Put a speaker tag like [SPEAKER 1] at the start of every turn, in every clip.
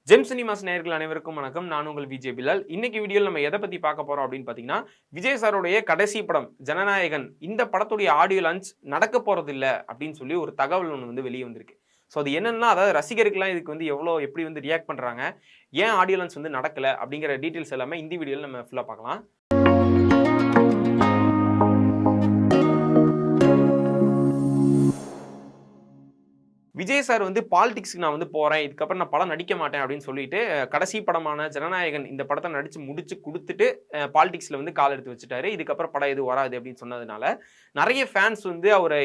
[SPEAKER 1] GeM cinemas நேயர்கள் அனைவருக்கும் வணக்கம். நான் உங்கள் விஜய் பிலால். இன்னைக்கு வீடியோல நம்ம எதை பத்தி பார்க்க போறோம் அப்படின்னு பார்த்தீங்கன்னா, விஜய் சாருடைய கடைசி படம் ஜனநாயகன். இந்த படத்துடைய ஆடியோ லான்ச் நடக்க போறதில்ல அப்படின்னு சொல்லி ஒரு தகவல் ஒண்ணு வந்து வெளிய வந்திருக்கு. ஸோ அது என்னன்னா, அதாவது ரசிகர்கள்லாம் இதுக்கு வந்து எப்படி வந்து ரியாக்ட் பண்றாங்க, ஏன் ஆடியோ லான்ச் வந்து நடக்கல அப்படிங்கிற டீட்டெயில்ஸ் எல்லாமே இந்த வீடியோல நம்ம ஃபுல்லா பார்க்கலாம். விஜய் சார் வந்து பாலிடிக்ஸ்க்கு நான் வந்து போறேன். இதுக்கப்புறம் நான் படம் நடிக்க மாட்டேன் அப்படின்னு சொல்லிட்டு, கடைசி படமான ஜனநாயகன் இந்த படத்த நடிச்சு முடிச்சு குடுத்துட்டு, பாலிடிக்ஸ்ல வந்து கால் எடுத்து வச்சுட்டாரு. இதுக்கப்புறம் படம் எதுவும் வராது அப்படின்னு சொன்னதுனால, நெறைய ஃபேன்ஸ் வந்து அவர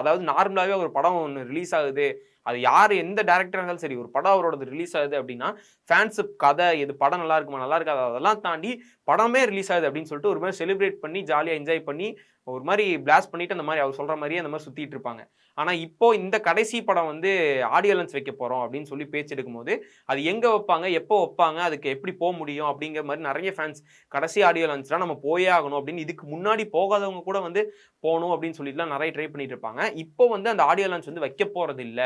[SPEAKER 1] அதாவது நார்மலாவே ஒரு படம் ஒண்ணு ரிலீஸ் ஆகுது. அது யாரு எந்த டைரக்டரா இருந்தாலும் சரி, ஒரு படம் அவரோடது ரிலீஸ் ஆகுது அப்படின்னா, ஃபேன்ஸ் கதை இது படம் நல்லா இருக்குமா, நல்லா இருக்காதா அதெல்லாம் தாண்டி படமே ரிலீஸ் ஆகுது அப்படின்னு சொல்லிட்டு ஒரு மாரி செலிப்ரேட் பண்ணி, ஜாலியா என்ஜாய் பண்ணி, ஒரு மாரி பிளாஸ்ட் பண்ணிட்டு அந்த மாரி அவர் சொல்ற மாரியே அந்த மாரி சுத்திட்டு இருப்பாங்க. ஆனா இப்போ இந்த கடைசி படம் வந்து ஆடியோ லான்ச் வைக்க போறோம் அப்படின்னு சொல்லி பேச்சு எடுக்கும்போது, அது எங்க வைப்பாங்க, எப்போ வைப்பாங்க, அதுக்கு எப்படி முடியும் அப்படிங்கிற மாரி நெறைய ஃபேன்ஸ் கடைசி ஆடியோ லான்ச்னா நம்ம போயே ஆகணும் அப்படின்னு இதுக்கு முன்னாடி போகாதவங்க கூட வந்து போணும் அப்படின்னு சொல்லிட்டுலாம் நெறைய ட்ரை பண்ணிட்டு இருப்பாங்க. இப்போ வந்து அந்த ஆடியோ லான்ச் வந்து வைக்க போறது இல்ல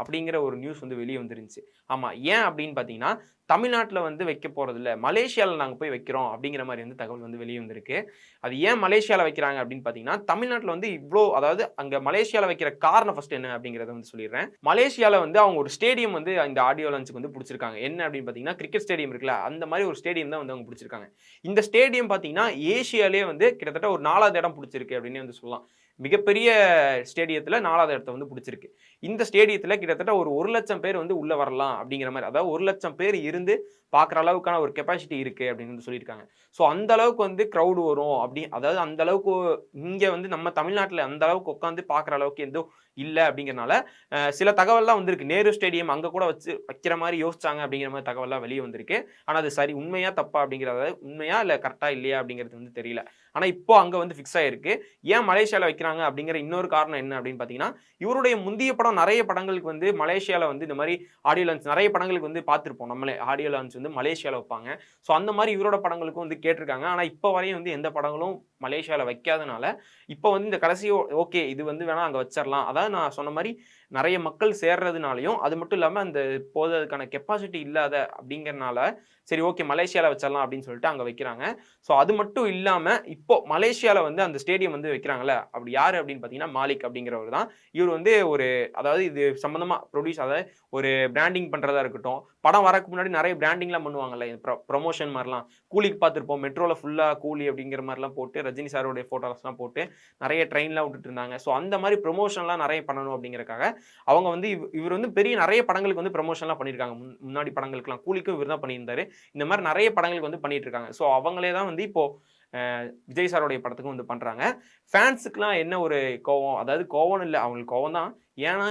[SPEAKER 1] அப்படிங்கிற ஒரு நியூஸ் வந்து வெளிய வந்துருந்துச்சு. ஆமா. ஏன் அப்படின்னு பார்த்தீங்கன்னா, தமிழ்நாட்டுல வந்து வைக்க போறதில்ல. மலேசியால நாங்க போய் வைக்கிறோம் அப்படிங்கிற மாரி வந்து தகவல் வந்து வெளிய வந்திருக்கு. அது ஏன் மலேசியால வைக்கிறாங்க அப்படின்னு பார்த்தீங்கன்னா, தமிழ்நாட்டுல வந்து அதாவது அங்க மலேசியால வைக்கிற காரணம் ஃபர்ஸ்ட் என்ன அப்படிங்கிறத வந்து சொல்லிடுறேன். மலேசியால வந்து அவங்க ஒரு ஸ்டேடியம் வந்து இந்த ஆடியோ லான்ச்சுக்கு வந்து புடிச்சிருக்காங்க. என்ன அப்படின்னு பார்த்தீங்கன்னா, கிரிக்கெட் ஸ்டேடியம் இருக்குல்ல, அந்த மாரி ஒரு ஸ்டேடியம் தான் வந்து அவங்க புடிச்சிருக்காங்க. இந்த ஸ்டேடியம் பார்த்தீங்கன்னா, ஏசியாலயே வந்து கிட்டத்தட்ட ஒரு 4வது இடம் புடிச்சிருக்கு அப்படின்னே வந்து சொல்லலாம். மிகப்பெரிய ஸ்டேடியத்துல 4வது இடத்த வந்து புடிச்சிருக்கு. இந்த ஸ்டேடியத்துல கிட்டத்தட்ட ஒரு 1,00,000 பேர் வந்து உள்ள வரலாம் அப்படிங்கிற மாரி. அதாவது 1,00,000 பேர் இருந்து பார்க்குற அளவுக்கான ஒரு கெப்பாசிட்டி இருக்கு அப்படின்னு வந்து சொல்லியிருக்காங்க. ஸோ அந்த அளவுக்கு வந்து கிரவுட் வரும் அதாவது அந்த அளவுக்கு இங்க வந்து நம்ம தமிழ்நாட்டுல அந்த அளவுக்கு உட்காந்து பார்க்குற அளவுக்கு எதுவும் இல்ல அப்படிங்கிறனால, சில தகவல்லாம் வந்திருக்கு. நேரு ஸ்டேடியம் அங்க கூட வச்சு வைக்கிற மாரி யோசிச்சாங்க அப்படிங்கிற மாரி தகவல்லாம் வெளிய வந்திருக்கு. ஆனா அது சரி உண்மையா தப்பா அப்படிங்கிறது உண்மையா இல்ல கரெக்ட்டா இல்லையா அப்படிங்கிறது வந்து தெரியல. ஆனா இப்போ அங்க வந்து ஃபிக்ஸ் ஆயிருக்கு. ஏன் மலேசியால வைக்கிறாங்க அப்படிங்கிற இன்னொரு காரணம் என்ன அப்படின்னு பார்த்தீங்கன்னா, இவருடைய முந்தைய படம் நெறைய படங்களுக்கு வந்து மலேசியால வந்து இந்த மாரி ஆடியோ லான்ச் நெறைய படங்களுக்கு வந்து பார்த்திருப்போம் நம்மளே. ஆடியோ லான்ச் வந்து மலேசியால வைப்பாங்க. ஸோ அந்த மாரி இவரோட படங்களுக்கும் வந்து கேட்டிருக்காங்க. ஆனா இப்போ வரையும் வந்து எந்த படங்களும் மலேசியால வைக்காதனால, இப்போ வந்து இந்த கடைசி ஓகே இது வந்து வேணா அங்க வச்சிரலாம். அதாவது நான் சொன்ன மாரி நெறைய மக்கள் சேர்றதுனாலயும், அது மட்டும் இல்லாம அந்த போதுறதுக்கான கெப்பாசிட்டி இல்லாத அப்படிங்கிறனால, சரி ஓகே மலேசியால வச்சிரலாம் அப்படின்னு சொல்லிட்டு அங்க வைக்கிறாங்க. ஸோ அது மட்டும் இல்லாம, இப்போ மலேசியால வந்து அந்த ஸ்டேடியம் வந்து வைக்கிறாங்கல்ல, அப்படி யாரு அப்படின்னு பார்த்தீங்கன்னா, மாலிக் அப்படிங்கிறவர் தான். இவர் வந்து அதாவது இது சம்மந்தமா அதாவது ஒரு பிராண்டிங் பண்றதா இருக்கட்டும், படம் வரக்கு முன்னாடி நெறைய பிராண்டிங்லாம் பண்ணுவாங்கல்ல, ப்ரமோஷன் மாரிலாம். கூலிக்கு பார்த்திருப்போம். மெட்ரோல ஃபுல்லா கூலி அப்படிங்கிற மாரிலாம் போட்டு, ரஜினி சாருடைய ஃபோட்டோஸ்லாம் போட்டு, நெறைய ட்ரெயின்லாம் விட்டுட்டு இருந்தாங்க. ஸோ அந்த மாரி ப்ரமோஷன்லாம் நெறைய பண்ணணும் அப்படிங்கிறக்காக, அவங்க வந்து இவர் வந்து நெறைய படங்களுக்கு வந்து ப்ரமோஷன்லாம் பண்ணியிருக்காங்க. முன்னாடி படங்களுக்குலாம். கூலிக்கும் இவர் தான் பண்ணியிருந்தாரு. இந்த மாரி நெறைய படங்களுக்கு வந்து பண்ணிட்டு இருக்காங்க. ஸோ அவங்களே தான் வந்து இப்போ விஜய் சாருடைய படத்துக்கும் வந்து பண்றாங்க. ஃபேன்ஸுக்குலாம் என்ன ஒரு கோவம், அதாவது கோவம்னு இல்ல, அவங்களுக்கு கோவம் தான். ஏன்னா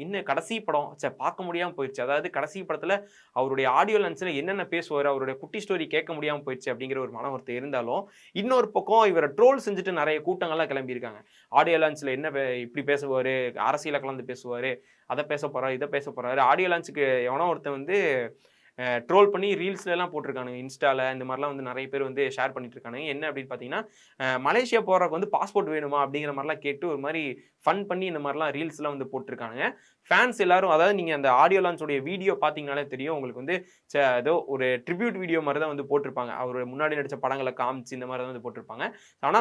[SPEAKER 1] இன்னும் கடைசி படம் பார்க்க முடியாம போயிருச்சு. அதாவது கடைசி படத்துல அவருடைய ஆடியோ லான்ச்ல என்னென்ன பேசுவாரு, அவருடைய குட்டி ஸ்டோரி கேட்க முடியாம போயிருச்சு அப்படிங்கிற ஒரு மன வருத்தம் இருந்தாலும், இன்னொரு பக்கம் இவர ட்ரோல் செஞ்சுட்டு நெறைய கூட்டங்கள்லாம் கிளம்பியிருக்காங்க. ஆடியோ லான்ச்ல என்ன இப்படி பேசுவாரு, அரசியல கலந்து பேசுவாரு, அத பேச போறாரு, இத பேச போறாரு. ஆடியோ லான்ச்சுக்கு எவனோ ஒருத்தன் வந்து ட்ரோல் பண்ணி ரீல்ஸ்லலாம் போட்டிருக்கானுங்க. இன்ஸ்டால இந்த மாரிலாம் வந்து நெறைய பேர் வந்து ஷேர் பண்ணிட்டு இருக்கானுங்க. என்ன அப்படின்னு பார்த்தீங்கன்னா, மலேசியா போறதுக்கு வந்து பாஸ்போர்ட் வேணுமா? அப்படிங்கிற மாரிலாம் கேட்டு ஒரு மாரி ஃபன் பண்ணி இந்த மாரிலாம் ரீல்ஸ்லாம் வந்து போட்டுருக்கானுங்க. ஃபேன்ஸ் எல்லாரும் அதாவது நீங்க அந்த ஆடியோ லான்ச் உடைய வீடியோ பார்த்தீங்கனாலே தெரியும். உங்களுக்கு வந்து ஏதோ ஒரு ட்ரிபியூட் வீடியோ மாரி தான் வந்து போட்டிருப்பாங்க. அவரு முன்னாடி நடிச்ச படங்கள காமிச்சு இந்த மாரி தான் வந்து போட்டிருப்பாங்க. ஆனா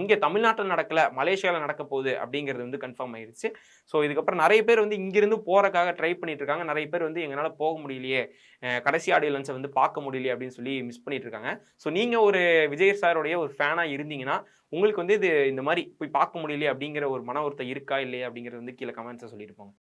[SPEAKER 1] இங்க தமிழ்நாட்டுல நடக்கல, மலேசியால நடக்க போகுது அப்படிங்கிறது வந்து கன்ஃபார்ம் ஆயிருச்சு. ஸோ இதுக்கப்புறம் நெறைய பேர் வந்து இங்கிருந்து போறக்காக ட்ரை பண்ணிட்டு இருக்காங்க. நெறைய பேர் வந்து எங்கனால போக முடியலையே, கடைசி ஆடியோ லான்ச்ச வந்து பார்க்க முடியலையே அப்படின்னு சொல்லி மிஸ் பண்ணிட்டு இருக்காங்க. ஸோ நீங்க ஒரு விஜய் சாருடைய ஒரு ஃபேனா இருந்தீங்கன்னா, உங்களுக்கு வந்து இந்த மாரி போய் பார்க்க முடியலையே அப்படிங்கிற ஒரு மன வருத்தம் இருக்கா? இல்லையா? அப்படிங்கிறது வந்து கீழ கமெண்ட்ஸ்ல சொல்லிட்டு போங்க.